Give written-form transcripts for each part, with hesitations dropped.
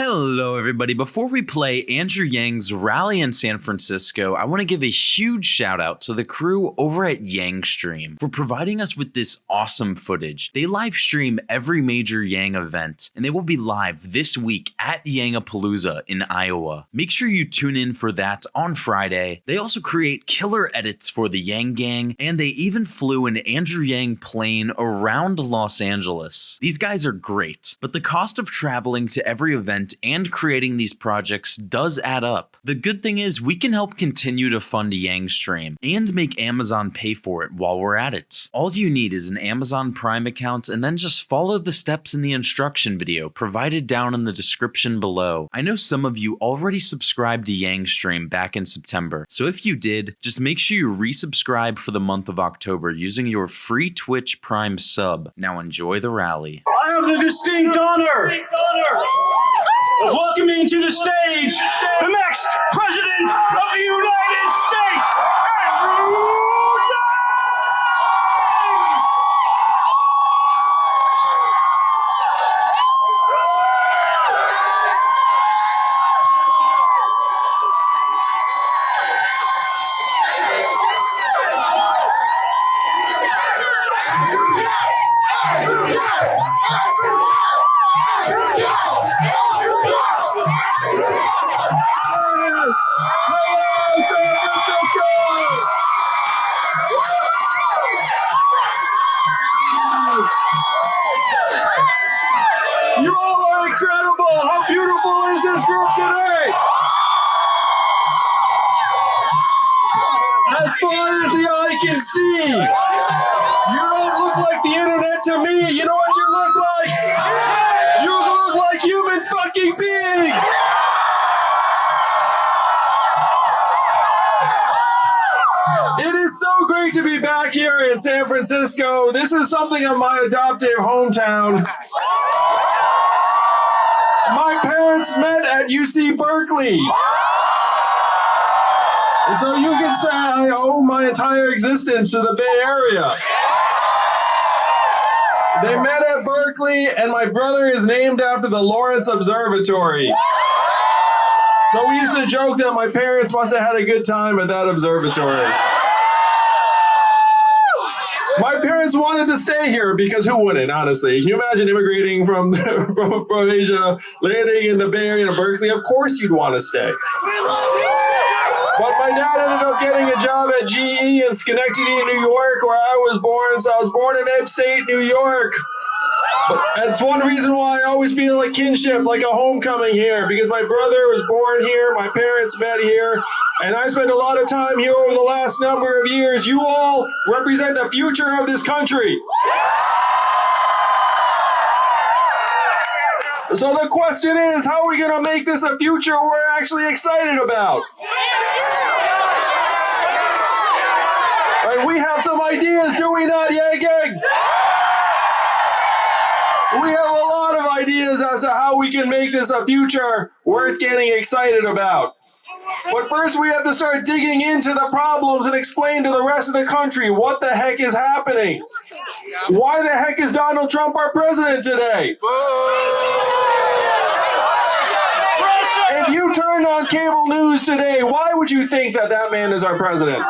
Hello, everybody. Before we play Andrew Yang's rally in San Francisco, I want to give a huge shout out to the crew over at Yang Stream for providing us with this awesome footage. They live stream every major Yang event, and they will be live this week at Yangapalooza in Iowa. Make sure you tune in for that on Friday. They also create killer edits for the Yang Gang, and they even flew an Andrew Yang plane around Los Angeles. These guys are great, but the cost of traveling to every event and creating these projects does add up. The good thing is we can help continue to fund Yang Stream and make Amazon pay for it while we're at it. All you need is an Amazon Prime account and then just follow the steps in the instruction video provided down in the description below. I know some of you already subscribed to Yang Stream back in September, so if you did, just make sure you resubscribe for the month of October using your free Twitch Prime sub. Now enjoy the rally. I have the distinct honor of welcoming to the stage the next President of the United States, Andrew Yang! You all are incredible! How beautiful is this group today? As far as the eye can see, you don't look like the internet to me. You know what you look like? You look like human fucking beings! It is so great to be back here in San Francisco. This is something of my adoptive hometown. My parents met at UC Berkeley. So you can say I owe my entire existence to the Bay Area. They met at Berkeley, and my brother is named after the Lawrence Observatory. So we used to joke that my parents must have had a good time at that observatory. My parents wanted to stay here because who wouldn't, honestly? Can you imagine immigrating from Asia, landing in the Bay Area in Berkeley? Of course you'd want to stay. But my dad ended up getting a job at GE in Schenectady, New York, where I was born. So I was born in upstate New York. That's one reason why I always feel like kinship, like a homecoming here, because my brother was born here, my parents met here, and I spent a lot of time here over the last number of years. You all represent the future of this country. So the question is, how are we going to make this a future we're actually excited about? Right, we have some ideas, do we not, Yang Gang? We have a lot of ideas as to how we can make this a future worth getting excited about. But first we have to start digging into the problems and explain to the rest of the country what the heck is happening. Why the heck is Donald Trump our president today? If you turned on cable news today, why would you think that that man is our president?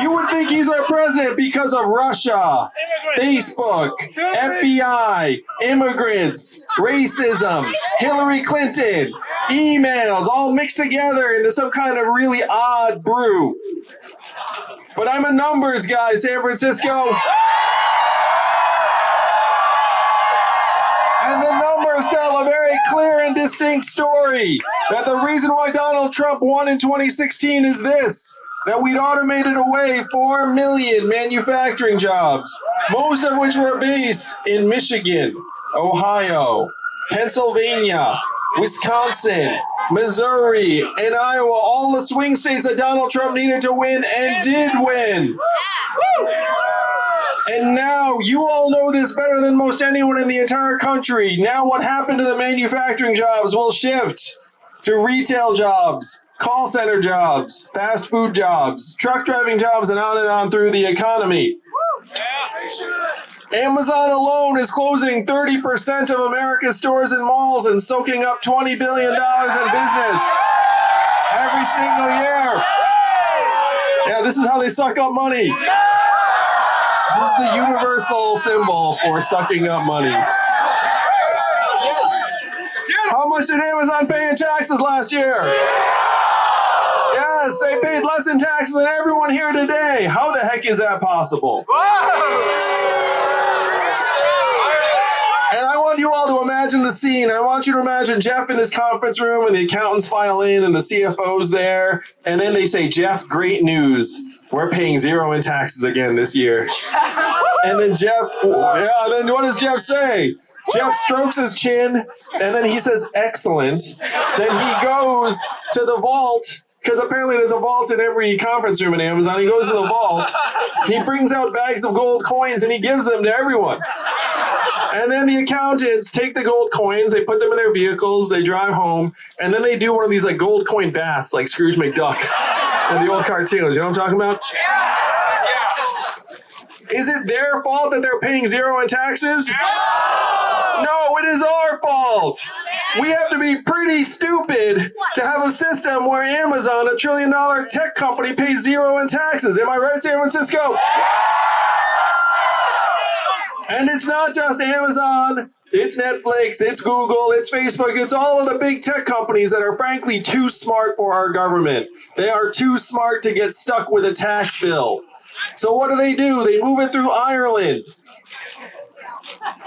You would think he's our president because of Russia, Facebook, FBI, immigrants, racism, Hillary Clinton, emails, all mixed together into some kind of really odd brew. But I'm a numbers guy, San Francisco. And the numbers tell a very clear and distinct story that the reason why Donald Trump won in 2016 is this: that we'd automated away 4 million manufacturing jobs, most of which were based in Michigan, Ohio, Pennsylvania, Wisconsin, Missouri, and Iowa, all the swing states that Donald Trump needed to win and did win. And now, you all know this better than most anyone in the entire country. Now what happened to the manufacturing jobs will shift to retail jobs, call center jobs, fast food jobs, truck driving jobs, and on through the economy. Amazon alone is closing 30% of America's stores and malls and soaking up $20 billion in business every single year. Yeah, this is how they suck up money. This is the universal symbol for sucking up money. How much did Amazon pay in taxes last year? Yes, they paid less in taxes than everyone here today. How the heck is that possible? And I want you all to imagine the scene. I want you to imagine Jeff in his conference room and the accountants file in and the CFO's there. And then they say, Jeff, great news. We're paying 0 in taxes again this year. And then then what does Jeff say? Jeff strokes his chin and then he says, excellent. Then he goes to the vault, because apparently there's a vault in every conference room in Amazon. He goes to the vault, he brings out bags of gold coins and he gives them to everyone. And then the accountants take the gold coins, they put them in their vehicles, they drive home, and then they do one of these like gold coin baths like Scrooge McDuck in the old cartoons. You know what I'm talking about? Is it their fault that they're paying 0 in taxes? No, it is our fault. We have to be pretty stupid to have a system where Amazon, $1 trillion tech company, pays 0 in taxes. Am I right, San Francisco? And it's not just Amazon, it's Netflix, it's Google, it's Facebook, it's all of the big tech companies that are frankly too smart for our government. They are too smart to get stuck with a tax bill. So what do? They move it through Ireland.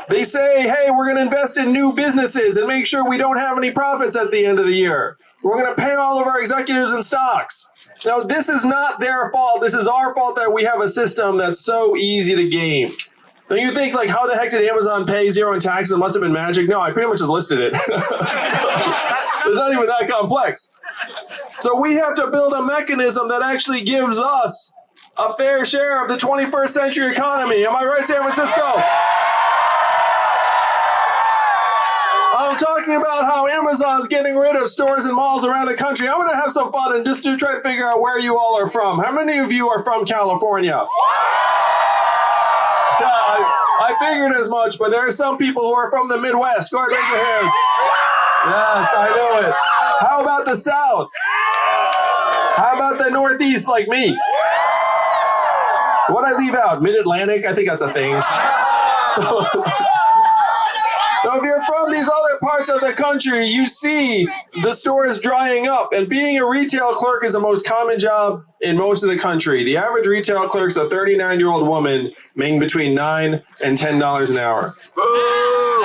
They say, hey, we're going to invest in new businesses and make sure we don't have any profits at the end of the year. We're going to pay all of our executives in stocks. Now, this is not their fault. This is our fault that we have a system that's so easy to game. Now, you think, like, how the heck did Amazon pay 0 in taxes? It must have been magic. No, I pretty much just listed it. It's not even that complex. So we have to build a mechanism that actually gives us a fair share of the 21st century economy. Am I right, San Francisco? I'm talking about how Amazon's getting rid of stores and malls around the country. I'm going to have some fun and just to try to figure out where you all are from. How many of you are from California? I figured as much, but there are some people who are from the Midwest. Go ahead, raise your hands. Yes, I know it. How about the South? How about the Northeast like me? What'd I leave out? Mid-Atlantic? I think that's a thing. So if you're from these other parts of the country, you see the stores drying up. And being a retail clerk is the most common job in most of the country. The average retail clerk is a 39-year-old woman making between $9 and $10 an hour.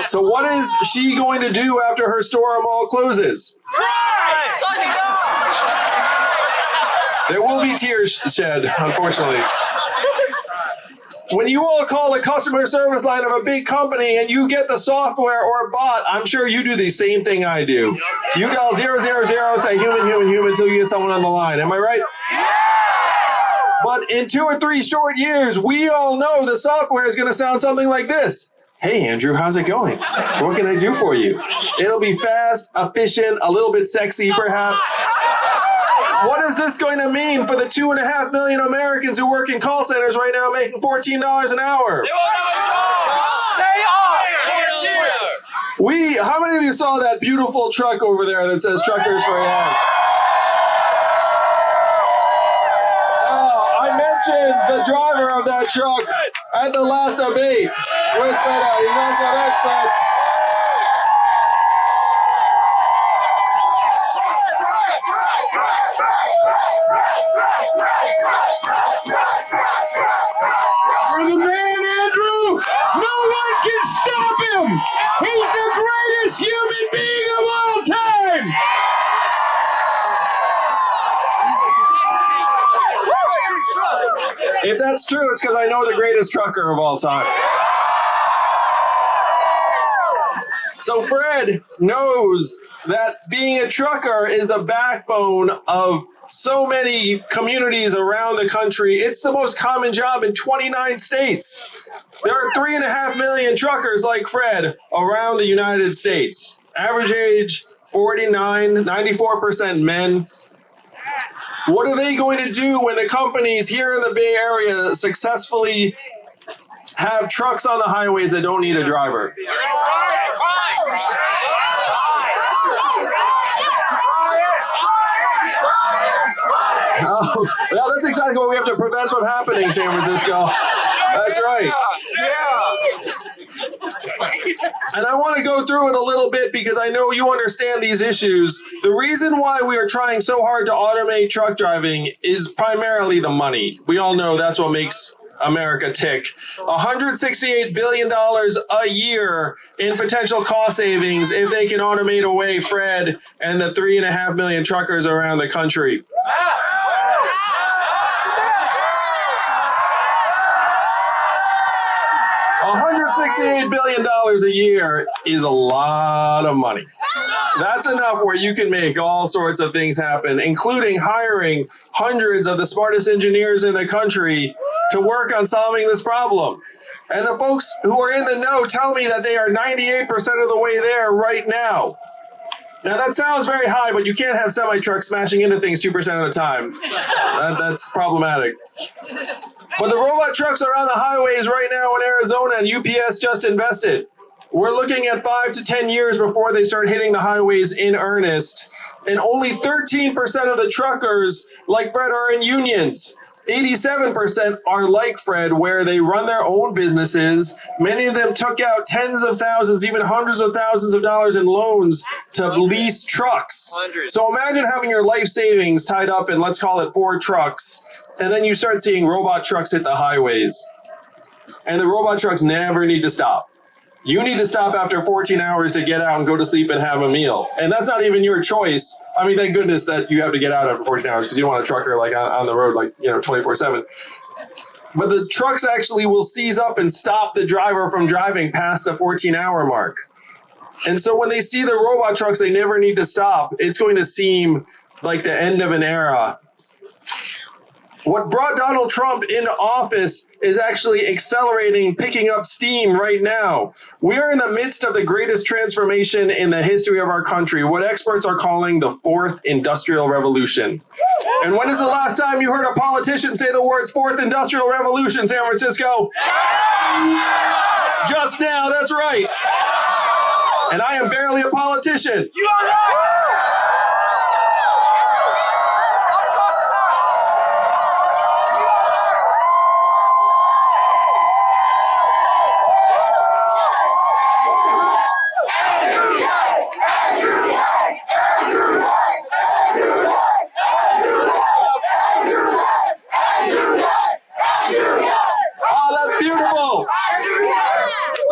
So what is she going to do after her store or mall closes? There will be tears shed, unfortunately. When you all call the customer service line of a big company and you get the software or bot, I'm sure you do the same thing I do. You dial 000, say human, until you get someone on the line. Am I right? But in 2 or 3 short years, we all know the software is going to sound something like this. Hey, Andrew, how's it going? What can I do for you? It'll be fast, efficient, a little bit sexy, perhaps. What is this going to mean for the 2.5 million Americans who work in call centers right now making $14 an hour? How many of you saw that beautiful truck over there that says Truckers for Yang? I mentioned the driver of that truck at the last debate. Where's Fred at? He's on the left side. You're the man, Andrew! No one can stop him! He's the greatest human being of all time! If that's true, it's because I know the greatest trucker of all time. So Fred knows that being a trucker is the backbone of so many communities around the country. It's the most common job in 29 states. There are 3.5 million truckers like Fred around the United States. Average age, 49, 94% men. What are they going to do when the companies here in the Bay Area successfully have trucks on the highways that don't need a driver? Oh, yeah, that's exactly what we have to prevent from happening, San Francisco. That's right. And I want to go through it a little bit because I know you understand these issues. The reason why we are trying so hard to automate truck driving is primarily the money. We all know that's what makes America tick. $168 billion a year in potential cost savings if they can automate away Fred and the 3.5 million truckers around the country. $168 billion a year is a lot of money. That's enough where you can make all sorts of things happen, including hiring hundreds of the smartest engineers in the country to work on solving this problem. And the folks who are in the know tell me that they are 98% of the way there right now. Now, that sounds very high, but you can't have semi-trucks smashing into things 2% of the time. That's problematic. But the robot trucks are on the highways right now in Arizona, and UPS just invested. We're looking at 5 to 10 years before they start hitting the highways in earnest. And only 13% of the truckers, like Fred, are in unions. 87% are like Fred, where they run their own businesses. Many of them took out tens of thousands, even hundreds of thousands of dollars in loans to lease trucks. So imagine having your life savings tied up in, let's call it 4 trucks, and then you start seeing robot trucks hit the highways. And the robot trucks never need to stop. You need to stop after 14 hours to get out and go to sleep and have a meal. And that's not even your choice. I mean, thank goodness that you have to get out after 14 hours because you don't want a trucker like on the road, like, 24/7. But the trucks actually will seize up and stop the driver from driving past the 14-hour mark. And so when they see the robot trucks, they never need to stop. It's going to seem like the end of an era. What brought Donald Trump into office is actually accelerating, picking up steam right now. We are in the midst of the greatest transformation in the history of our country, what experts are calling the fourth industrial revolution. And when is the last time you heard a politician say the words fourth industrial revolution, San Francisco? Just now, that's right. And I am barely a politician. You are right!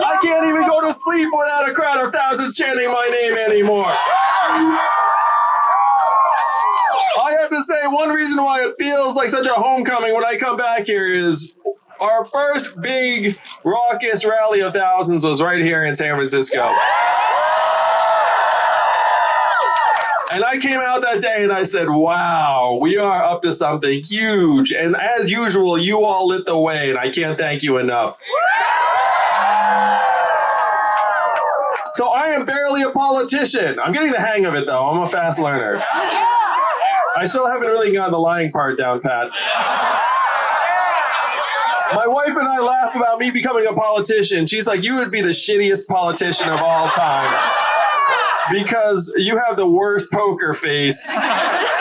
I can't even go to sleep without a crowd of thousands chanting my name anymore. I have to say, one reason why it feels like such a homecoming when I come back here is our first big raucous rally of thousands was right here in San Francisco. And I came out that day and I said, wow, we are up to something huge. And as usual, you all lit the way, and I can't thank you enough. So I am barely a politician. I'm getting the hang of it, though. I'm a fast learner. I still haven't really gotten the lying part down pat. My wife and I laugh about me becoming a politician. She's like, you would be the shittiest politician of all time. Because you have the worst poker face.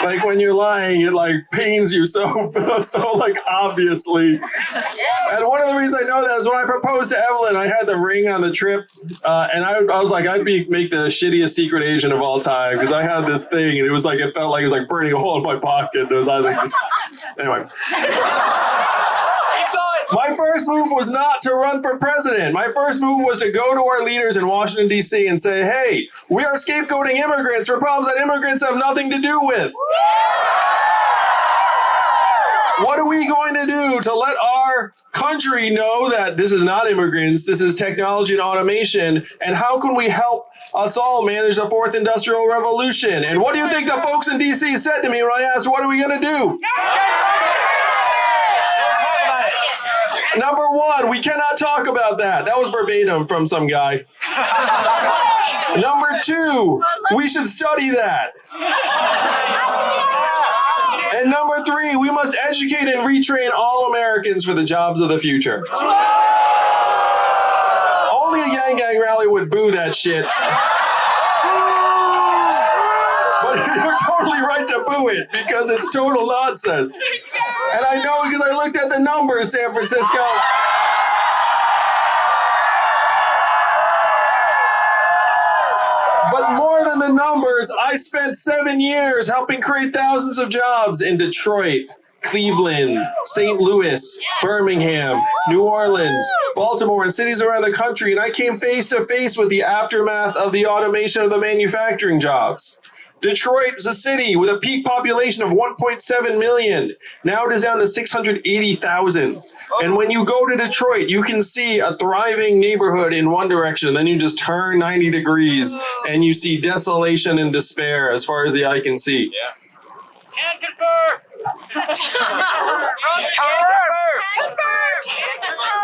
Like when you're lying, it like pains you so like obviously. And one of the reasons I know that is when I proposed to Evelyn, I had the ring on the trip, and I was like, I'd make the shittiest secret agent of all time because I had this thing, and it felt like it was like burning a hole in my pocket. And I was like, anyway. My first move was not to run for president. My first move was to go to our leaders in Washington, D.C. and say, hey, we are scapegoating immigrants for problems that immigrants have nothing to do with. What are we going to do to let our country know that this is not immigrants, this is technology and automation, and how can we help us all manage the fourth industrial revolution? And what do you think the folks in D.C. said to me when I asked, what are we going to do? Number one, we cannot talk about that. That was verbatim from some guy. Number two, we should study that. And number three, we must educate and retrain all Americans for the jobs of the future. only a Yang Gang rally would boo that shit. But you're totally right to boo it because it's total nonsense. And I know because I looked at the numbers, San Francisco. But more than the numbers, I spent 7 years helping create thousands of jobs in Detroit, Cleveland, St. Louis, Birmingham, New Orleans, Baltimore, and cities around the country, and I came face to face with the aftermath of the automation of the manufacturing jobs. Detroit was a city with a peak population of 1.7 million. Now it is down to 680,000. And when you go to Detroit, you can see a thriving neighborhood in one direction. Then you just turn 90 degrees and you see desolation and despair as far as the eye can see. Yeah. Can confirm.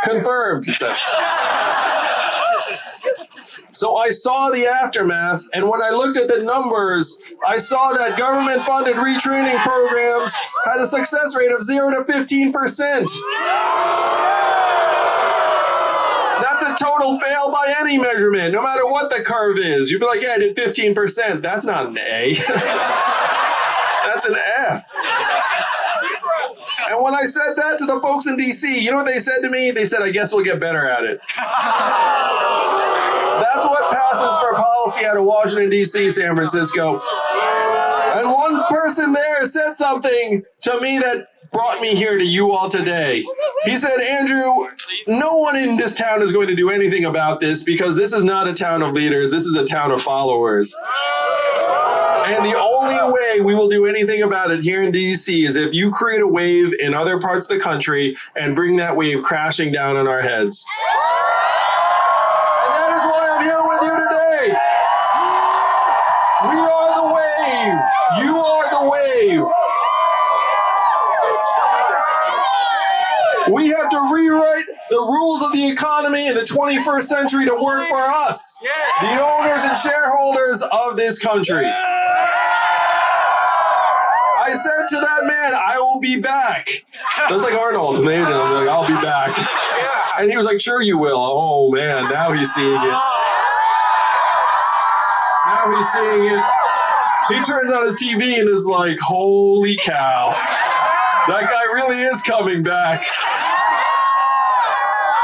Confirmed, he said. So I saw the aftermath, and when I looked at the numbers, I saw that government-funded retraining programs had a success rate of 0 to 15%. That's a total fail by any measurement, no matter what the curve is. You'd be like, yeah, I did 15%. That's not an A. That's an F. And when I said that to the folks in D.C., you know what they said to me? They said, I guess we'll get better at it. That's what passes for policy out of Washington, D.C., San Francisco. And one person there said something to me that brought me here to you all today. He said, Andrew, no one in this town is going to do anything about this because this is not a town of leaders. This is a town of followers. And the only way we will do anything about it here in D.C. is if you create a wave in other parts of the country and bring that wave crashing down on our heads. And that is why I'm here with you today. We are the wave. You are the wave. We have to rewrite the rules of the economy in the 21st century to work for us, the owners and shareholders of this country. I said to that man, I will be back. Just like Arnold, and they did. Like, I'll be back. And he was like, sure you will. Oh man, now he's seeing it. Now he's seeing it. He turns on his TV and is like, holy cow. That guy really is coming back.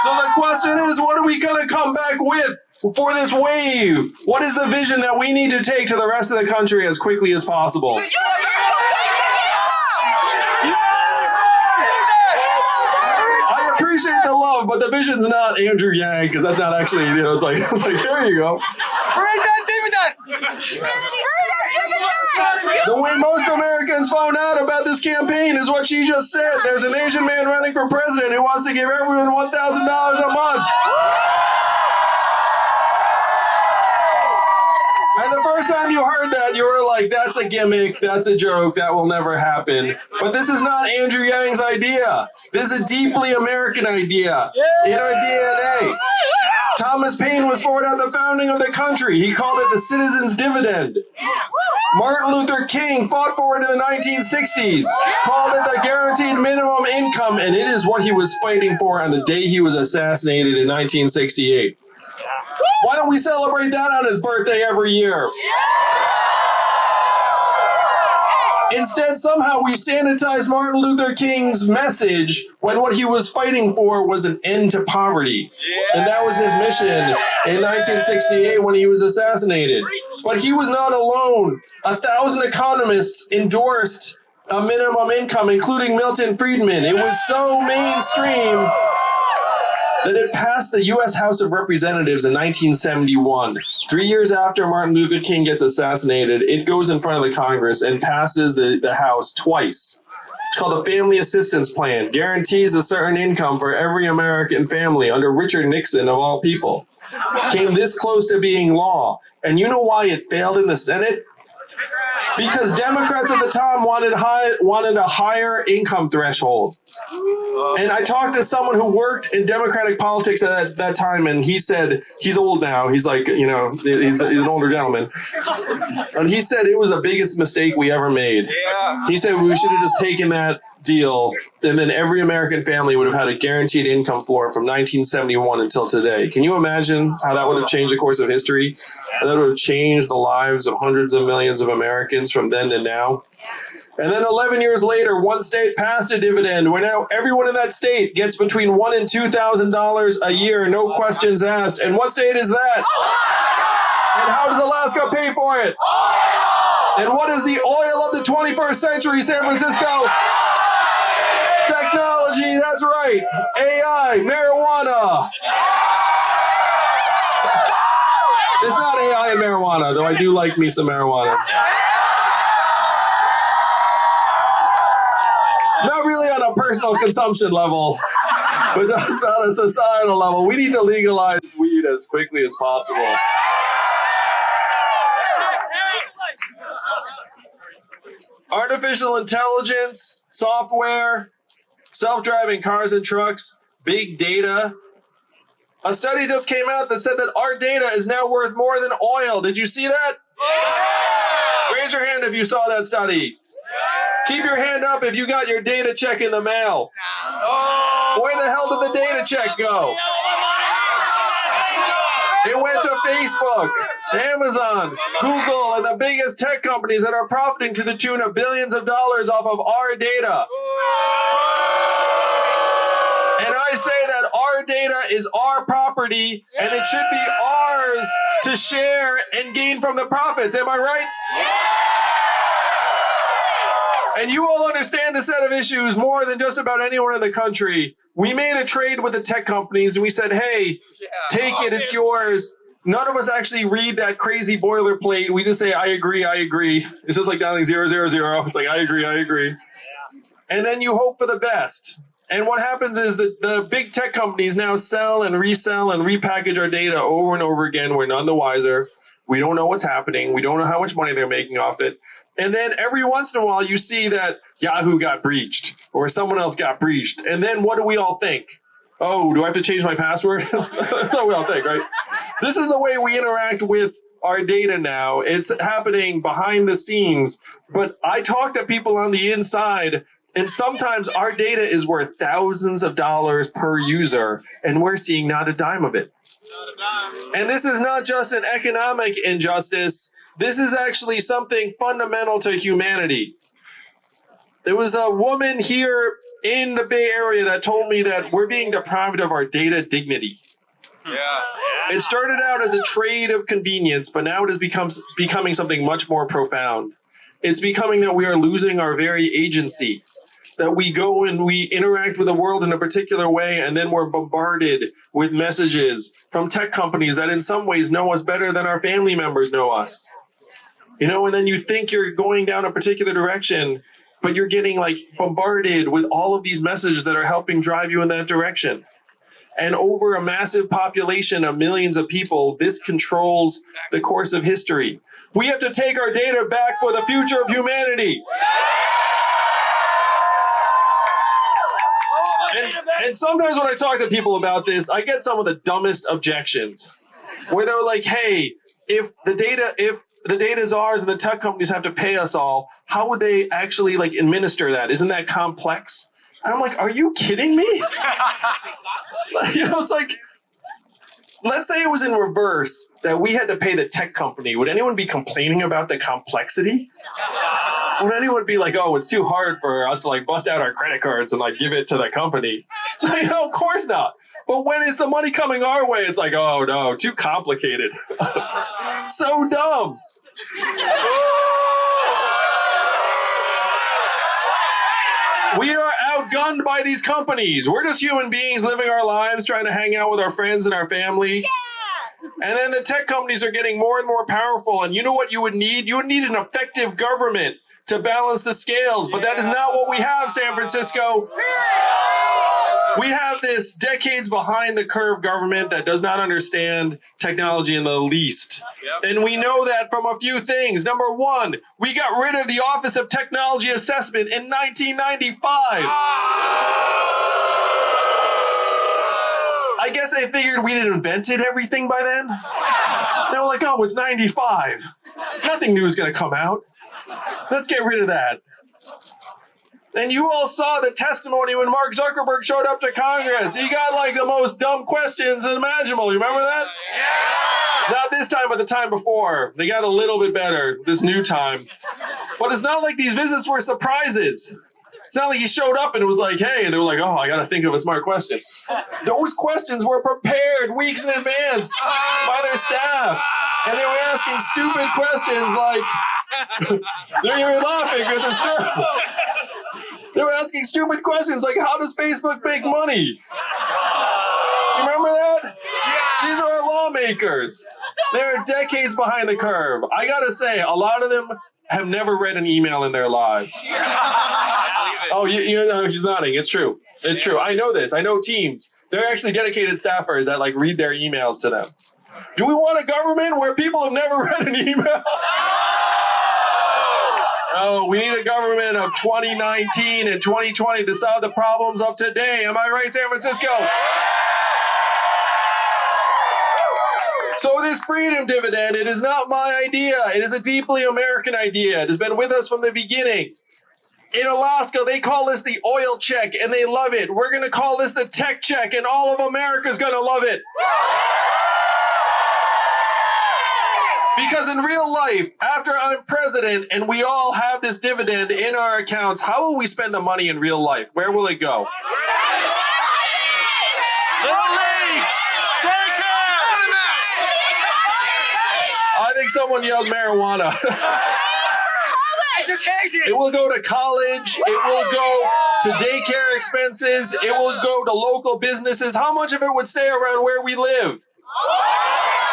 So the question is, what are we going to come back with for this wave? What is the vision that we need to take to the rest of the country as quickly as possible? I appreciate the love, but the vision's not Andrew Yang, because that's not actually, you know, it's like there you go. The way most Americans found out about this campaign is what she just said. There's an Asian man running for president who wants to give everyone $1,000 a month. And the first time you heard that, you were like, that's a gimmick, that's a joke, that will never happen. But this is not Andrew Yang's idea. This is a deeply American idea in our DNA. Thomas Paine was for it at the founding of the country. He called it the citizen's dividend. Martin Luther King fought for it in the 1960s, called it the guaranteed minimum income, and it is what he was fighting for on the day he was assassinated in 1968. Why don't we celebrate that on his birthday every year? Instead, somehow we've sanitized Martin Luther King's message when what he was fighting for was an end to poverty. And that was his mission in 1968 when he was assassinated. But he was not alone. 1,000 economists endorsed a minimum income, including Milton Friedman. It was so mainstream that it passed the U.S. House of Representatives in 1971. 3 years after Martin Luther King gets assassinated, it goes in front of the Congress and passes the House twice. It's called the Family Assistance Plan, guarantees a certain income for every American family under Richard Nixon, of all people. Came this close to being law. And you know why it failed in the Senate? Because Democrats at the time wanted a higher income threshold. And I talked to someone who worked in Democratic politics at that time, and he said, he's old now. He's like, you know, he's an older gentleman. And he said it was the biggest mistake we ever made. He said we should have just taken that deal, and then every American family would have had a guaranteed income floor from 1971 until today. Can you imagine how that would have changed the course of history? How that would have changed the lives of hundreds of millions of Americans from then to now? And then 11 years later, one state passed a dividend where now everyone in that state gets between $1,000 and $2,000 a year, no questions asked. And what state is that? And how does Alaska pay for it? And what is the oil of the 21st century, San Francisco? Technology, that's right. AI, marijuana. It's not AI and marijuana, though I do like me some marijuana. Not really on a personal consumption level, but just on a societal level. We need to legalize weed as quickly as possible. Artificial intelligence, software, self-driving cars and trucks, big data. A study just came out that said that our data is now worth more than oil. Did you see that? Raise your hand if you saw that study. Keep your hand up if you got your data check in the mail. Where the hell did the data check go? It went to Facebook, Amazon, Google, and the biggest tech companies that are profiting to the tune of billions of dollars off of our data. And I say that our data is our property, and it should be ours to share and gain from the profits. Am I right? And you all understand the set of issues more than just about anyone in the country. We made a trade with the tech companies and we said, hey, take it, it's yours. None of us actually read that crazy boilerplate. We just say, I agree, I agree. It's just like dialing 000. It's like, I agree, I agree. And then you hope for the best. And what happens is that the big tech companies now sell and resell and repackage our data over and over again. We're none the wiser. We don't know what's happening. We don't know how much money they're making off it. And then every once in a while, you see that Yahoo got breached or someone else got breached. And then what do we all think? Oh, do I have to change my password? That's what we all think, right? This is the way we interact with our data now. It's happening behind the scenes. But I talk to people on the inside, and sometimes our data is worth thousands of dollars per user, and we're seeing not a dime of it. And this is not just an economic injustice. This is actually something fundamental to humanity. There was a woman here in the Bay Area that told me that we're being deprived of our data dignity. Yeah. It started out as a trade of convenience, but now it has becoming something much more profound. It's becoming that we are losing our very agency. That we go and we interact with the world in a particular way, and then we're bombarded with messages from tech companies that in some ways know us better than our family members know us. You know, and then you think you're going down a particular direction, but you're getting like bombarded with all of these messages that are helping drive you in that direction. And over a massive population of millions of people, this controls the course of history. We have to take our data back for the future of humanity. And sometimes when I talk to people about this, I get some of the dumbest objections where they're like, hey, if the data is ours and the tech companies have to pay us all, how would they actually like administer that? Isn't that complex? And I'm like, are you kidding me? You know, it's like, let's say it was in reverse that we had to pay the tech company. Would anyone be complaining about the complexity? Would anyone be like, oh, it's too hard for us to like bust out our credit cards and like give it to the company? You know, of course not. But when it's the money coming our way, it's like, oh no, too complicated. So dumb. We are outgunned by these companies. We're just human beings living our lives, trying to hang out with our friends and our family. And then the tech companies are getting more and more powerful. And you know what you would need? You would need an effective government to balance the scales. But that is not what we have, San Francisco. We have this decades behind the curve government that does not understand technology in the least. And we know that from a few things. Number one, we got rid of the Office of Technology Assessment in 1995. I guess they figured we had invented everything by then. They were like, oh, it's 95. Nothing new is going to come out. Let's get rid of that. And you all saw the testimony when Mark Zuckerberg showed up to Congress. He got like the most dumb questions imaginable. You remember that? Yeah. Not this time, but the time before. They got a little bit better this new time. But it's not like these visits were surprises. It's not like he showed up and it was like, hey, and they were like, oh, I got to think of a smart question. Those questions were prepared weeks in advance by their staff. And they were asking stupid questions like, they're laughing because it's true. They were asking stupid questions like, how does Facebook make money? You remember that? Yeah. These are our lawmakers. They're decades behind the curve. I gotta say, a lot of them have never read an email in their lives. Oh, you know, he's nodding. It's true. It's true. I know this. I know teams. They're actually dedicated staffers that like read their emails to them. Do we want a government where people have never read an email? Oh, we need a government of 2019 and 2020 to solve the problems of today. Am I right, San Francisco? So this freedom dividend, it is not my idea. It is a deeply American idea. It has been with us from the beginning. In Alaska, they call this the oil check, and they love it. We're going to call this the tech check, and all of America's going to love it. Because in real life, after I'm president and we all have this dividend in our accounts, how will we spend the money in real life? Where will it go? I think someone yelled marijuana. It will go to college. It will go to daycare expenses. It will go to local businesses. How much of it would stay around where we live?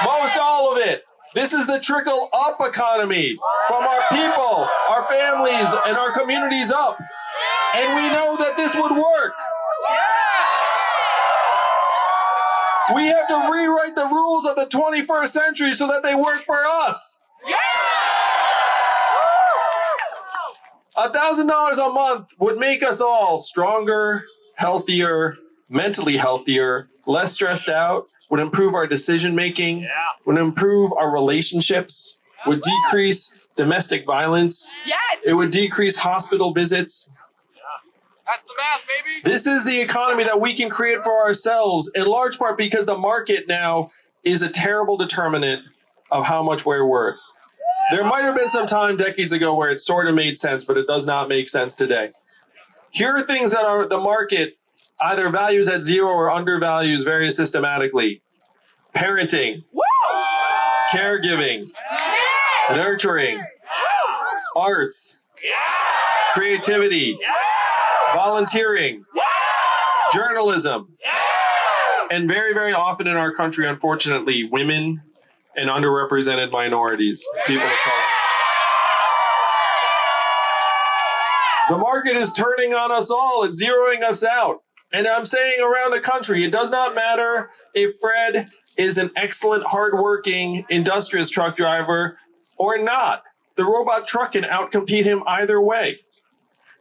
Most all of it. This is the trickle-up economy from our people, our families, and our communities up. And we know that this would work. We have to rewrite the rules of the 21st century so that they work for us. $1,000 a month would make us all stronger, healthier, mentally healthier, less stressed out, would improve our decision-making, would improve our relationships, would decrease domestic violence. Yes! It would decrease hospital visits. That's the math, baby. This is the economy that we can create for ourselves, in large part because the market now is a terrible determinant of how much we're worth. There might have been some time decades ago where it sort of made sense, but it does not make sense today. Here are things that are the market either values at zero or undervalues very systematically. Parenting, caregiving, nurturing, arts, creativity, volunteering, journalism, and very, very often in our country, unfortunately, women and underrepresented minorities, people of color. The market is turning on us all. It's zeroing us out. And I'm saying around the country, it does not matter if Fred is an excellent, hardworking, industrious truck driver or not. The robot truck can outcompete him either way.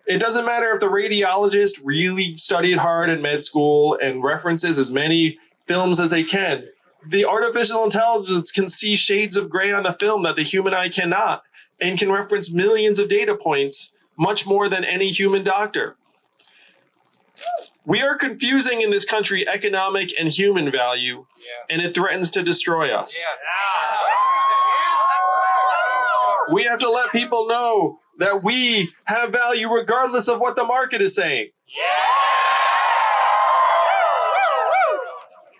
It doesn't matter if the radiologist really studied hard in med school and references as many films as they can. The artificial intelligence can see shades of gray on the film that the human eye cannot, and can reference millions of data points, much more than any human doctor. We are confusing in this country economic and human value, and it threatens to destroy us. We have to let people know that we have value regardless of what the market is saying.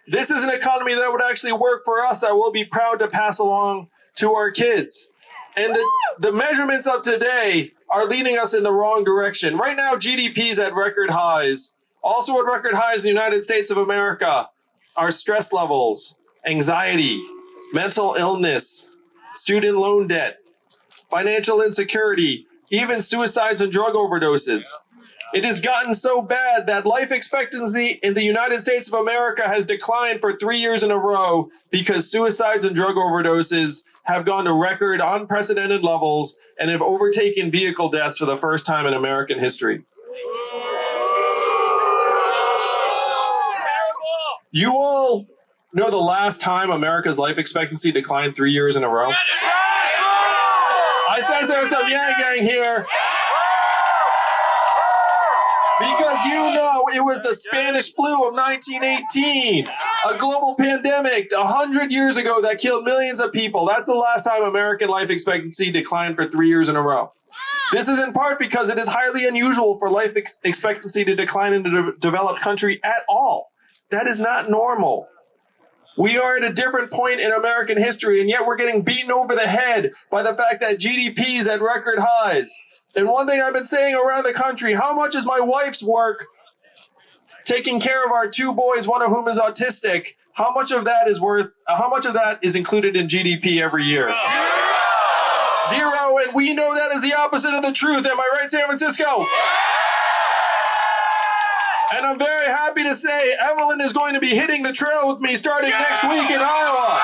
This is an economy that would actually work for us, that we'll be proud to pass along to our kids. And the measurements of today are leading us in the wrong direction. Right now, GDP is at record highs. Also at record highs in the United States of America are stress levels, anxiety, mental illness, student loan debt, financial insecurity, even suicides and drug overdoses. It has gotten so bad that life expectancy in the United States of America has declined for 3 years in a row because suicides and drug overdoses have gone to record unprecedented levels and have overtaken vehicle deaths for the first time in American history. You all know the last time America's life expectancy declined 3 years in a row? I sense there's some Yang Gang here. Because you know it was the Spanish flu of 1918, a global pandemic 100 years ago that killed millions of people. That's the last time American life expectancy declined for 3 years in a row. This is in part because it is highly unusual for life expectancy to decline in a developed country at all. That is not normal. We are at a different point in American history, and yet we're getting beaten over the head by the fact that GDP is at record highs. And one thing I've been saying around the country, how much is my wife's work taking care of our 2 boys, one of whom is autistic? How much of that is included in GDP every year? Zero, and we know that is the opposite of the truth. Am I right, San Francisco? And I'm very happy to say Evelyn is going to be hitting the trail with me starting next week in Iowa.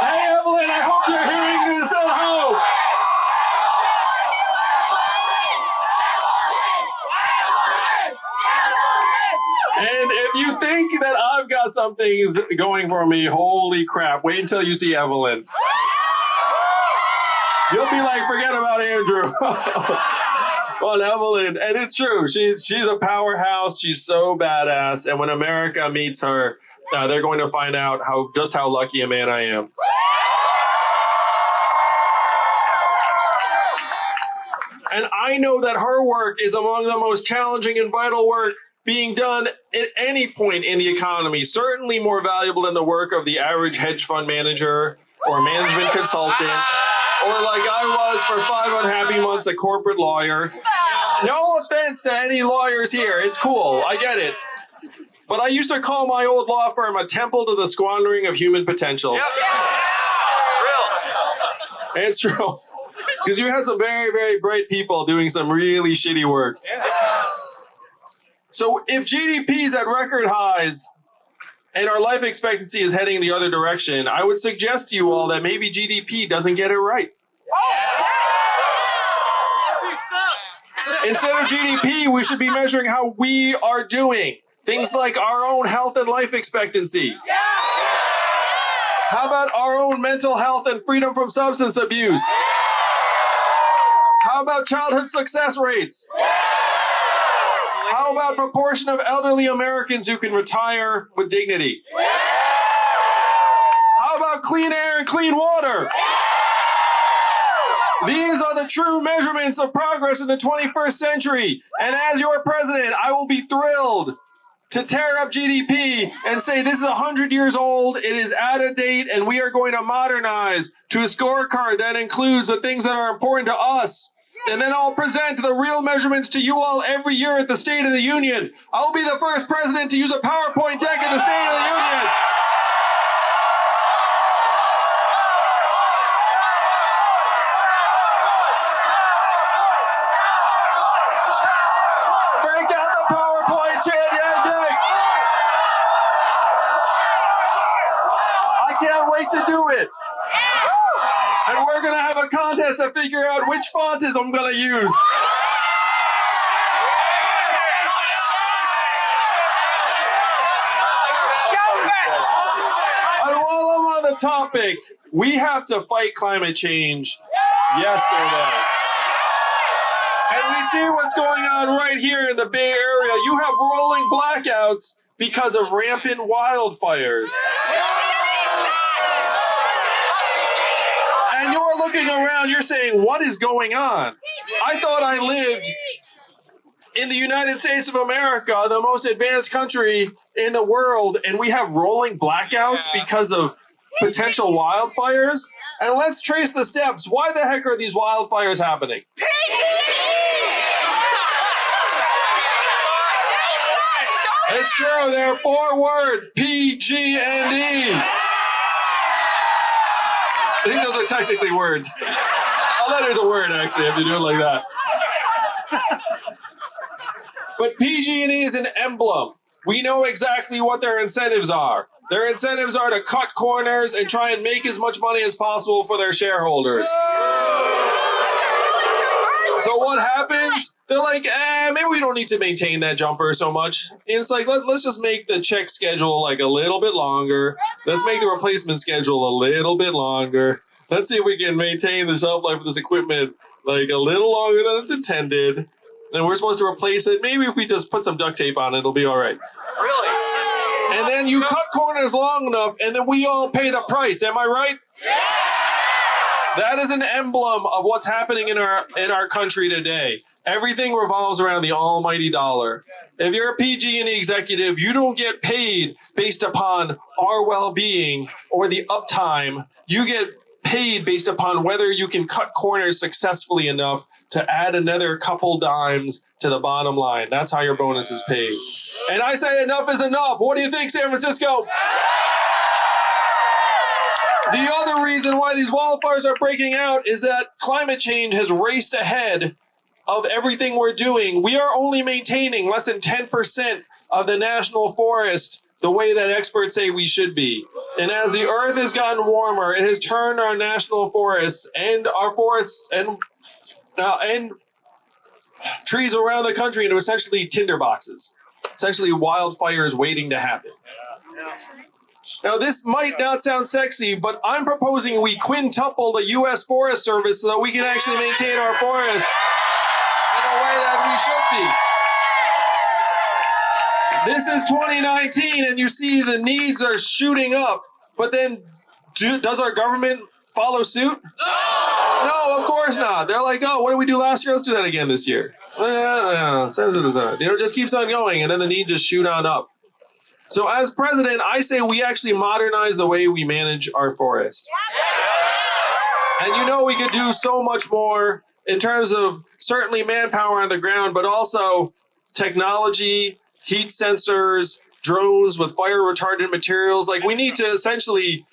Hey, Evelyn, I hope you're hearing this at home. And if you think that I've got something going for me, holy crap, wait until you see Evelyn. You'll be like, forget about Andrew. On Evelyn, and it's true. She's a powerhouse. She's so badass. And when America meets her, they're going to find out just how lucky a man I am. And I know that her work is among the most challenging and vital work being done at any point in the economy. Certainly more valuable than the work of the average hedge fund manager or management consultant, or like I was for 5 unhappy months, a corporate lawyer. No offense to any lawyers here. It's cool. I get it. But I used to call my old law firm a temple to the squandering of human potential. Yep. Real. It's true. Because you had some very, very bright people doing some really shitty work. So if GDP is at record highs and our life expectancy is heading the other direction, I would suggest to you all that maybe GDP doesn't get it right. Instead of GDP, we should be measuring how we are doing. Things like our own health and life expectancy. How about our own mental health and freedom from substance abuse? How about childhood success rates? How about proportion of elderly Americans who can retire with dignity? How about clean air and clean water? These are the true measurements of progress in the 21st century. And as your president, I will be thrilled to tear up GDP and say this is 100 years old, it is out of date, and we are going to modernize to a scorecard that includes the things that are important to us. And then I'll present the real measurements to you all every year at the State of the Union. I'll be the first president to use a PowerPoint deck at the State of the Union. Break out the PowerPoint, chant Yang Yang. I can't wait to do it. And we're going to have a contest to figure out which font I'm going to use. And while I'm on the topic, we have to fight climate change yesterday. And we see what's going on right here in the Bay Area. You have rolling blackouts because of rampant wildfires. And you're looking around, you're saying, what is going on? I thought I lived in the United States of America, the most advanced country in the world, and we have rolling blackouts because of potential wildfires? And let's trace the steps. Why the heck are these wildfires happening? It's true, there are 4 words, PG and E. I think those are technically words. A letter's a word, actually, if you do it like that. But PG&E is an emblem. We know exactly what their incentives are. Their incentives are to cut corners and try and make as much money as possible for their shareholders. So what happens? they're like, maybe we don't need to maintain that jumper so much. And it's like, let's just make the check schedule like a little bit longer. Let's make the replacement schedule a little bit longer. Let's see if we can maintain the shelf life of this equipment like a little longer than it's intended. And we're supposed to replace it. Maybe if we just put some duct tape on it, it'll be all right. Really? And then you cut corners long enough, and then we all pay the price. Am I right? That is an emblem of what's happening in our country today. Everything revolves around the almighty dollar. If you're a PG&E executive, you don't get paid based upon our well-being or the uptime. You get paid based upon whether you can cut corners successfully enough to add another couple dimes to the bottom line. That's how your bonus is paid. And I say enough is enough. What do you think, San Francisco? The other reason why these wildfires are breaking out is that climate change has raced ahead of everything we're doing. We are only maintaining less than 10% of the national forest the way that experts say we should be. And as the earth has gotten warmer, it has turned our national forests and trees around the country into essentially tinderboxes, essentially wildfires waiting to happen. Now, this might not sound sexy, but I'm proposing we quintuple the U.S. Forest Service so that we can actually maintain our forests in a way that we should be. This is 2019, and you see the needs are shooting up, but then does our government follow suit? No, of course not. They're like, oh, what did we do last year? Let's do that again this year. It just keeps on going, and then the needs just shoot on up. So as president, I say we actually modernize the way we manage our forest. And you know we could do so much more in terms of certainly manpower on the ground, but also technology, heat sensors, drones with fire retardant materials. Like we need to essentially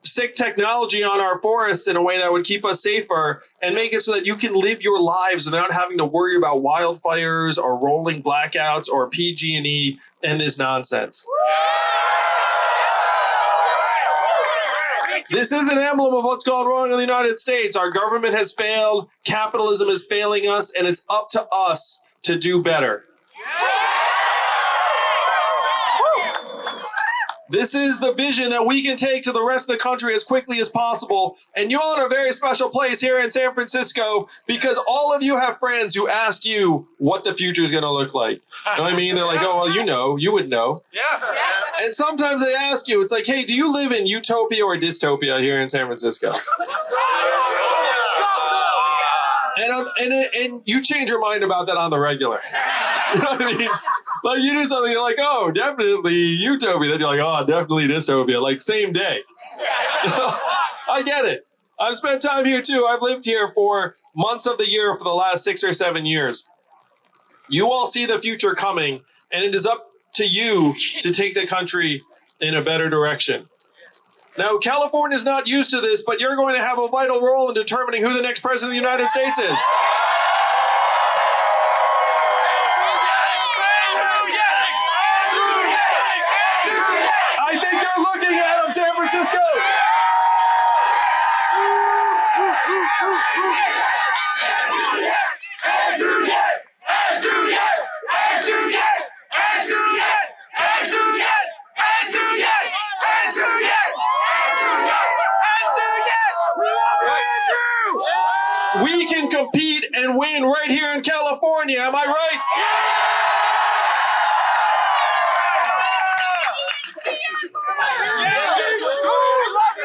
stick technology on our forests in a way that would keep us safer and make it so that you can live your lives without having to worry about wildfires or rolling blackouts or PG&E and this nonsense. This is an emblem of what's gone wrong in the United States. Our government has failed, capitalism is failing us, and it's up to us to do better. This is the vision that we can take to the rest of the country as quickly as possible. And you all are in a very special place here in San Francisco because all of you have friends who ask you what the future is going to look like. You know what I mean? They're like, oh, well, you would know. Yeah. And sometimes they ask you, it's like, hey, do you live in utopia or dystopia here in San Francisco? And you change your mind about that on the regular. You know what I mean? Like you do something, you're like, oh, definitely utopia. Then you're like, oh, definitely dystopia. Like same day. I get it. I've spent time here too. I've lived here for months of the year for the last 6 or 7 years. You all see the future coming, and it is up to you to take the country in a better direction. Now, California is not used to this, but you're going to have a vital role in determining who the next president of the United States is. I think you're looking at him, San Francisco. We can compete and win right here in California, am I right?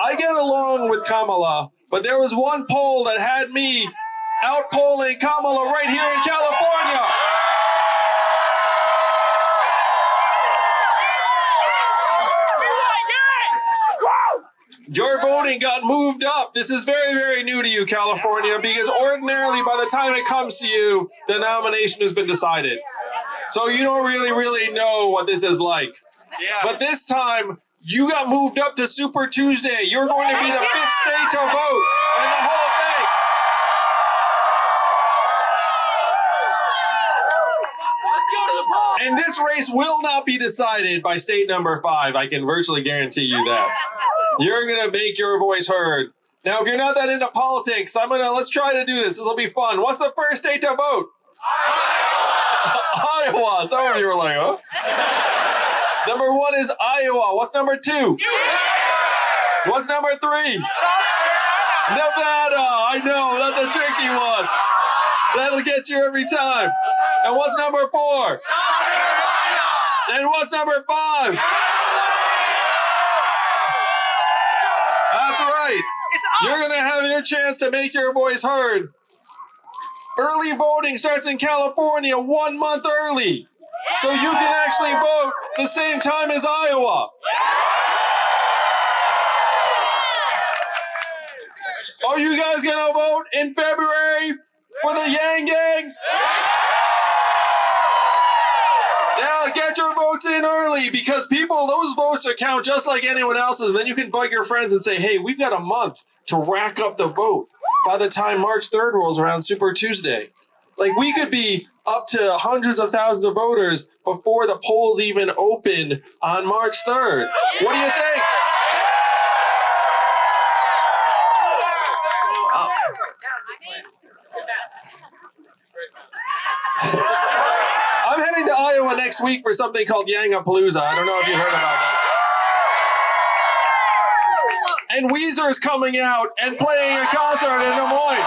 I get along with Kamala, but there was one poll that had me out-polling Kamala right here in California. Your voting got moved up. This is very, very new to you, California, because ordinarily by the time it comes to you, the nomination has been decided. So you don't really know what this is like. Yeah. But this time, you got moved up to Super Tuesday. You're going to be the 5th state to vote in the whole thing. Let's go to the polls. And this race will not be decided by state number 5. I can virtually guarantee you that. You're going to make your voice heard. Now, if you're not that into politics, let's try to do this. This will be fun. What's the first state to vote? Iowa. Some of you were like, huh? Number 1 is Iowa. What's number 2? What's number 3? Nevada. I know, that's a tricky one. That'll get you every time. And what's number 4? And what's number 5? That's right. You're going to have your chance to make your voice heard. Early voting starts in California 1 month early. So you can actually vote the same time as Iowa. Are you guys going to vote in February for the Yang Gang? Now get your votes in early because those votes count just like anyone else's. And then you can bug your friends and say, hey, we've got a month to rack up the vote by the time March 3rd rolls around, Super Tuesday. Like, we could be up to hundreds of thousands of voters before the polls even open on March 3rd. What do you think? I'm heading to Iowa next week for something called Yang-a-Palooza. I don't know if you've heard about that. And Weezer's coming out and playing a concert in Des Moines.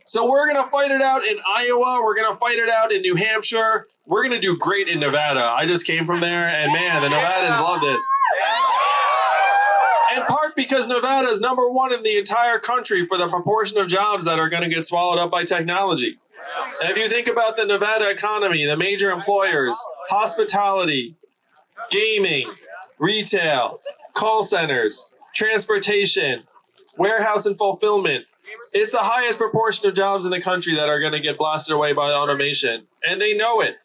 So we're going to fight it out in Iowa. We're going to fight it out in New Hampshire. We're going to do great in Nevada. I just came from there, and man, the Nevadans love this. In part because Nevada is number 1 in the entire country for the proportion of jobs that are going to get swallowed up by technology. And if you think about the Nevada economy, the major employers, hospitality, gaming, retail, call centers, transportation, warehouse and fulfillment, it's the highest proportion of jobs in the country that are going to get blasted away by automation. And they know it.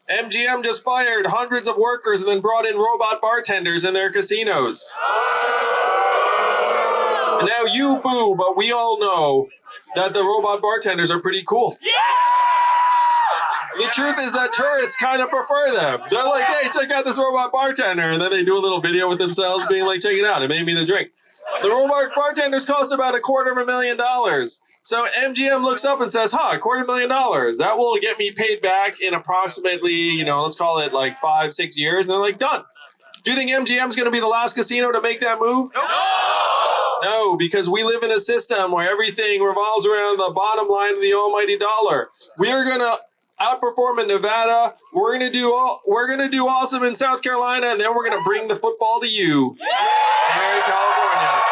MGM just fired hundreds of workers and then brought in robot bartenders in their casinos. And now you boo, but we all know that the robot bartenders are pretty cool. The truth is that tourists kind of prefer them. They're like, hey, check out this robot bartender. And then they do a little video with themselves being like, check it out, it made me the drink. The robot bartenders cost about $250,000. So MGM looks up and says, $250,000. That will get me paid back in approximately, let's call it like 5-6 years. And they're like, done. Do you think MGM's going to be the last casino to make that move? No, because we live in a system where everything revolves around the bottom line of the almighty dollar. We are going to outperform in Nevada. We're going to do awesome in South Carolina, and then we're going to bring the football to you here in California.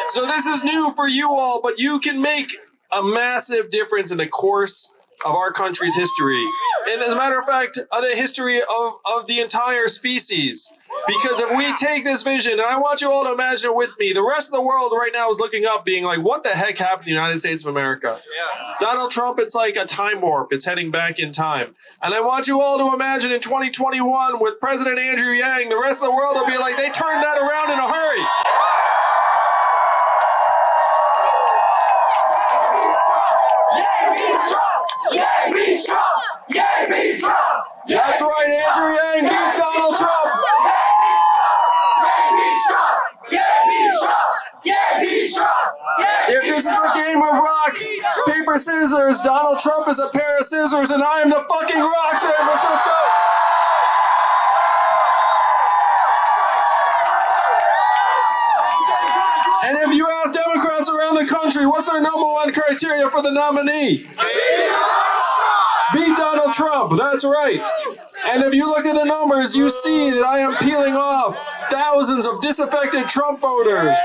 So this is new for you all, but you can make a massive difference in the course of our country's history. And as a matter of fact, the history of the entire species. Because if we take this vision, and I want you all to imagine it with me, the rest of the world right now is looking up being like, what the heck happened to the United States of America? Yeah. Donald Trump, it's like a time warp. It's heading back in time. And I want you all to imagine in 2021 with President Andrew Yang, the rest of the world will be like, they turned that around in a hurry. Yang beats Trump! Yang beats Trump! That's right, Andrew Yang beats Donald Trump! Yang beats Trump! Yang beats Trump! Yang beats Trump! If this is a game of rock, paper, scissors, Donald Trump is a pair of scissors and I am the fucking rock, San Francisco! And if you ask Democrats around the country, what's their #1 criteria for the nominee? Beat Donald Trump, that's right. And if you look at the numbers, you see that I am peeling off thousands of disaffected Trump voters.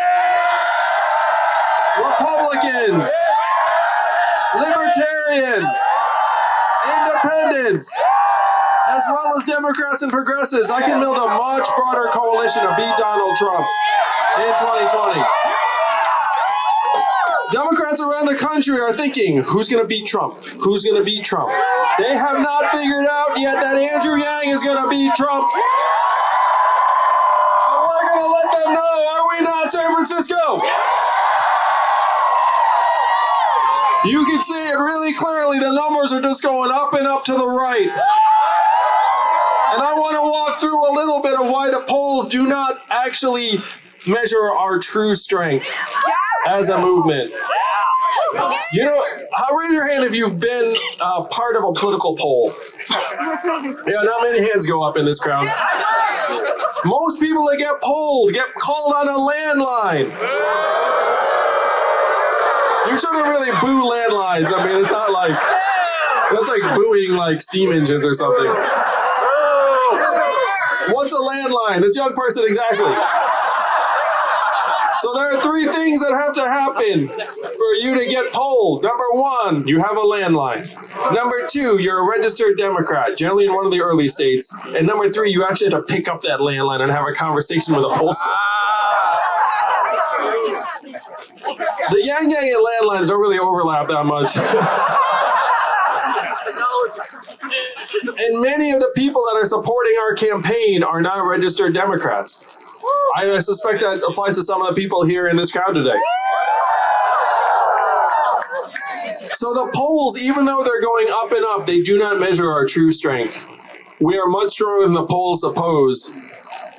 Republicans, libertarians, independents, as well as Democrats and progressives. I can build a much broader coalition to beat Donald Trump in 2020. Democrats around the country are thinking, who's going to beat Trump? Who's going to beat Trump? They have not figured out yet that Andrew Yang is going to beat Trump. But we're going to let them know, are we not, San Francisco? You can see it really clearly. The numbers are just going up and up to the right. And I want to walk through a little bit of why the polls do not actually measure our true strength. Yes! as a movement. You know, raise your hand if you've been part of a political poll. Yeah, not many hands go up in this crowd. Most people that get polled get called on a landline. You shouldn't really boo landlines. I mean, it's not like, that's like booing like steam engines or something. What's a landline? This young person, exactly. So there are 3 things that have to happen for you to get polled. Number 1, you have a landline. Number 2, you're a registered Democrat, generally in one of the early states. And number 3, you actually have to pick up that landline and have a conversation with a pollster. The Yang Yang and landlines don't really overlap that much. And many of the people that are supporting our campaign are not registered Democrats. I suspect that applies to some of the people here in this crowd today. So the polls, even though they're going up and up, they do not measure our true strength. We are much stronger than the polls suppose.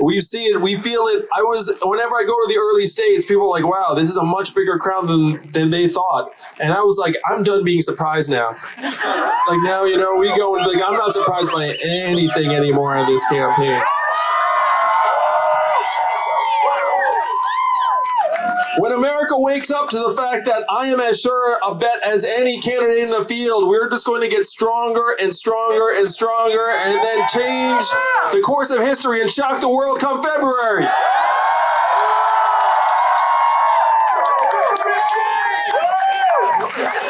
We see it, we feel it. Whenever I go to the early states, people are like, wow, this is a much bigger crowd than they thought. And I was like, I'm done being surprised now. Like now, you know, we go and be like, I'm not surprised by anything anymore in this campaign. When America wakes up to the fact that I am as sure a bet as any candidate in the field, we're just going to get stronger and stronger and stronger and then change the course of history and shock the world come February.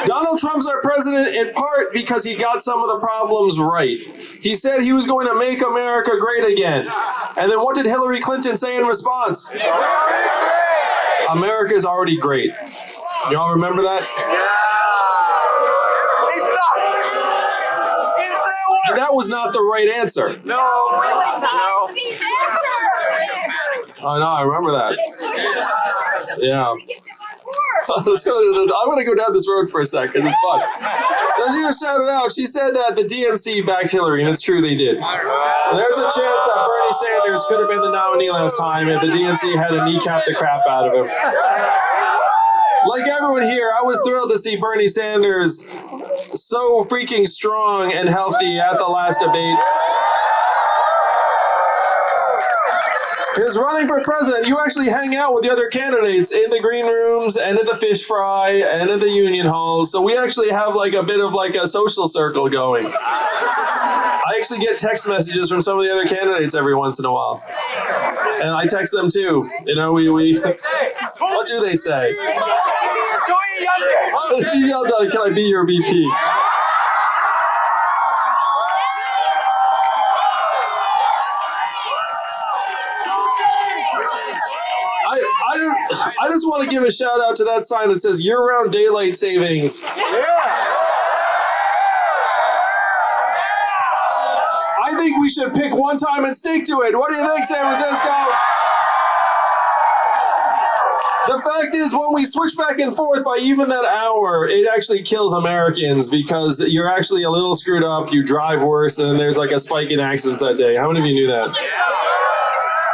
Donald Trump's our president in part because he got some of the problems right. He said he was going to make America great again. And then what did Hillary Clinton say in response? America is already great. Y'all remember that? He sucks. And that was not the right answer. No. I know, I remember that. Yeah. I'm going to go down this road for a second. It's fun. Georgina shouted out. She said that the DNC backed Hillary, and it's true they did. There's a chance that Bernie Sanders could have been the nominee last time if the DNC had to kneecap the crap out of him. Like everyone here, I was thrilled to see Bernie Sanders so freaking strong and healthy at the last debate. Is running for president, you actually hang out with the other candidates in the green rooms and at the fish fry and at the union halls. So we actually have like a bit of like a social circle going. I actually get text messages from some of the other candidates every once in a while. And I text them too. You know, we what do they say? She yelled out, can I be your VP? I just want to give a shout out to that sign that says year-round daylight savings. I think we should pick one time and stick to it. What do you think, San Francisco? The fact is, when we switch back and forth by even that hour, it actually kills Americans because you're actually a little screwed up, you drive worse, and then there's like a spike in accidents that day. How many of you knew that?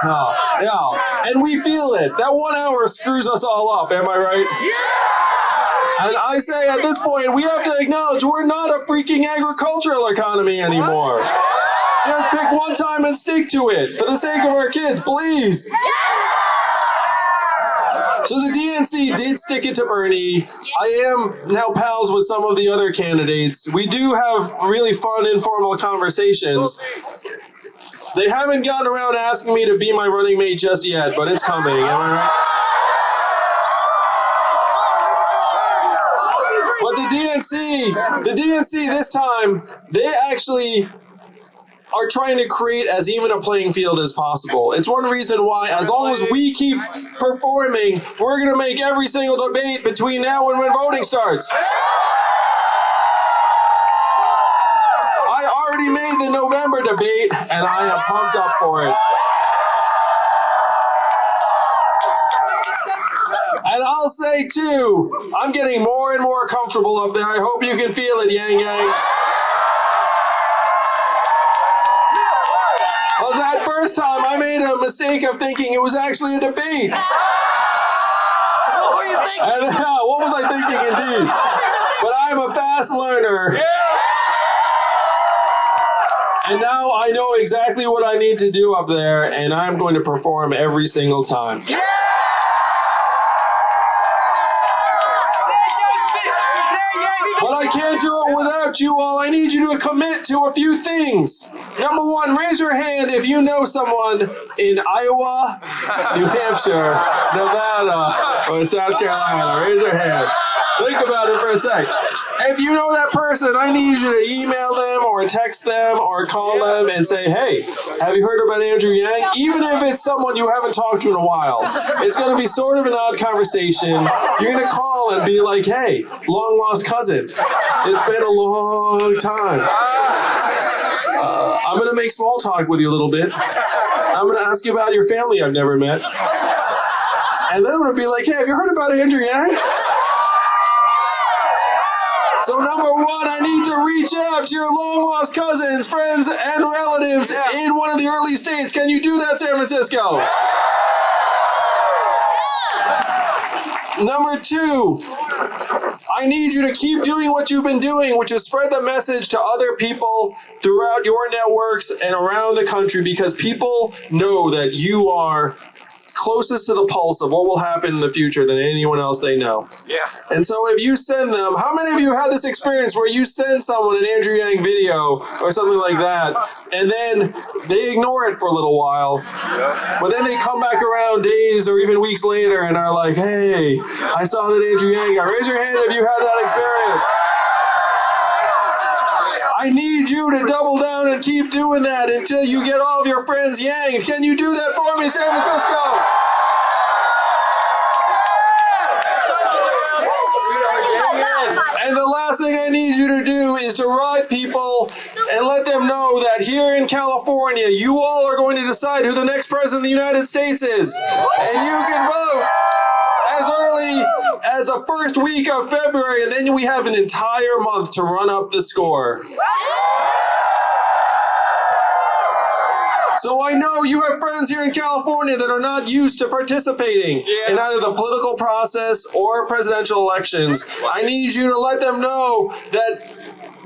Oh, yeah. And we feel it. That 1 hour screws us all up, am I right? Yeah! And I say at this point, we have to acknowledge we're not a freaking agricultural economy anymore. Just pick one time and stick to it. For the sake of our kids, please. So the DNC did stick it to Bernie. I am now pals with some of the other candidates. We do have really fun, informal conversations. They haven't gotten around to asking me to be my running mate just yet, but it's coming, am I right? But the DNC this time, they actually are trying to create as even a playing field as possible. It's one reason why, as long as we keep performing, we're going to make every single debate between now and when voting starts. Already made the November debate, and I am pumped up for it. And I'll say, too, I'm getting more and more comfortable up there. I hope you can feel it, Yang Yang. Well, that first time, I made a mistake of thinking it was actually a debate. were you thinking? And, what was I thinking indeed? But I'm a fast learner. And now I know exactly what I need to do up there, and I'm going to perform every single time. But I can't do it without you all. I need you to commit to a few things. Number one, raise your hand if you know someone in Iowa, New Hampshire, Nevada, or South Carolina. Raise your hand. Think about it for a sec. If you know that person, I need you to email them or text them or call them and say, hey, have you heard about Andrew Yang? Even if it's someone you haven't talked to in a while. It's going to be sort of an odd conversation. You're going to call and be like, hey, long lost cousin. It's been a long time. I'm going to make small talk with you a little bit. I'm going to ask you about your family I've never met. And then I'm going to be like, hey, have you heard about Andrew Yang? So number one, I need to reach out to your long-lost cousins, friends, and relatives in one of the early states. Can you do that, San Francisco? Number two, I need you to keep doing what you've been doing, which is spread the message to other people throughout your networks and around the country, because people know that you are closest to the pulse of what will happen in the future than anyone else they know. Yeah. And so if you send them, how many of you had this experience where you send someone an Andrew Yang video or something like that, and then they ignore it for a little while, but then they come back around days or even weeks later and are like, hey, I saw that Andrew Yang got. Raise your hand if you had that experience. I need you to double down and keep doing that until you get all of your friends Yang. Can you do that for me, San Francisco? And the last thing I need you to do is to write people and let them know that here in California, you all are going to decide who the next president of the United States is. And you can vote as early as the first week of February, and then we have an entire month to run up the score. So I know you have friends here in California that are not used to participating in either the political process or presidential elections. I need you to let them know that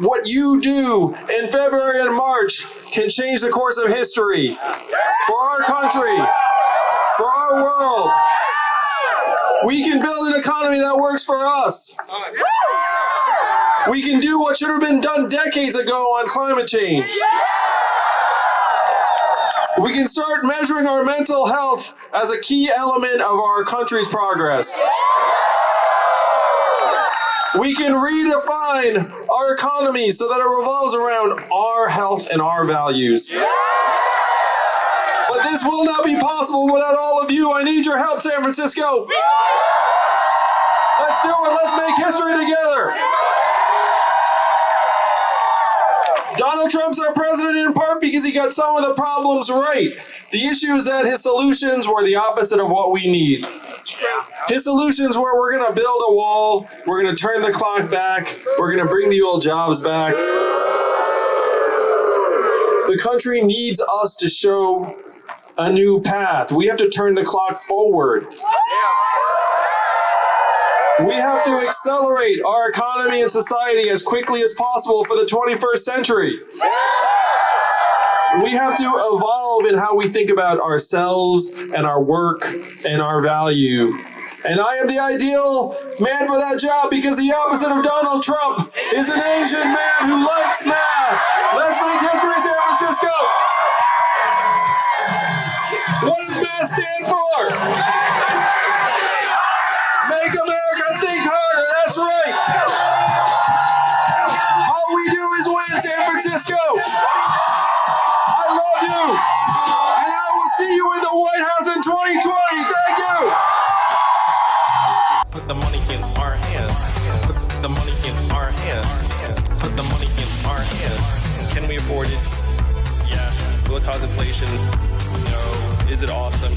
what you do in February and March can change the course of history for our country, for our world. We can build an economy that works for us. We can do what should have been done decades ago on climate change. We can start measuring our mental health as a key element of our country's progress. We can redefine our economy so that it revolves around our health and our values. But this will not be possible without all of you. I need your help, San Francisco. Let's do it. Let's make history together. Donald Trump's our president in part because he got some of the problems right. The issue is that his solutions were the opposite of what we need. His solutions were, we're going to build a wall, we're going to turn the clock back, we're going to bring the old jobs back. The country needs us to show a new path. We have to turn the clock forward. We have to accelerate our economy and society as quickly as possible for the 21st century. We have to evolve in how we think about ourselves and our work and our value. And I am the ideal man for that job because the opposite of Donald Trump is an Asian man who likes math. Let's make history, San Francisco. What does math stand for? Make America think harder, that's right. All we do is win, San Francisco. I love you. And I will see you in the White House in 2020. Thank you. Put the money in our hands. Put the money in our hands. Put the money in our hands. Can we afford it? Yes. Will it cause inflation? No. Is it awesome?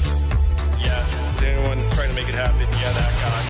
Yes. Is anyone trying to make it happen? Yeah, that guy.